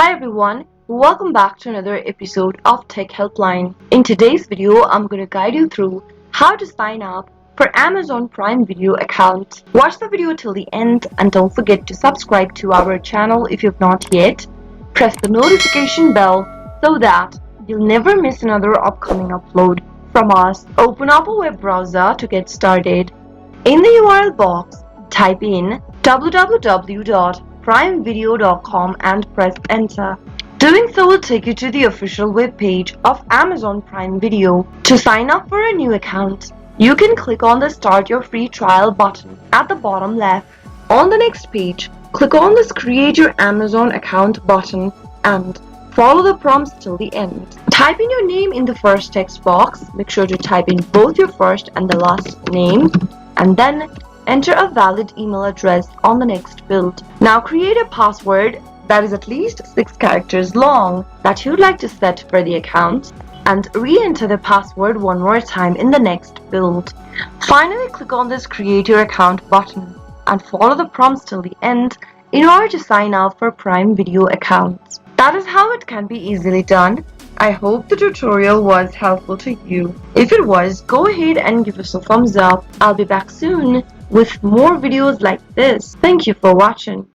Hi everyone, welcome back to another episode of Tech Helpline. In today's video, I'm going to guide you through how to sign up for Amazon Prime Video account. Watch the video till the end and don't forget to subscribe to our channel if you've not yet. Press the notification bell so that you'll never miss another upcoming upload from us. Open up a web browser to get started. In the URL box, type in www.primevideo.com and press enter. Doing so will take you to the official web page of Amazon Prime Video. To sign up for a new account, you can click on the Start Your Free Trial button at the bottom left. On the next page, click on this Create Your Amazon Account button and follow the prompts till the end. Type in your name in the first text box. Make sure to type in both your first and the last name, and then enter a valid email address on the next field. Now create a password that is at least 6 characters long that you'd like to set for the account, and re-enter the password one more time in the next field. Finally, click on this Create Your Account button and follow the prompts till the end in order to sign up for Prime Video accounts. That is how it can be easily done. I hope the tutorial was helpful to you. If it was, go ahead and give us a thumbs up. I'll be back soon with more videos like this. Thank you for watching.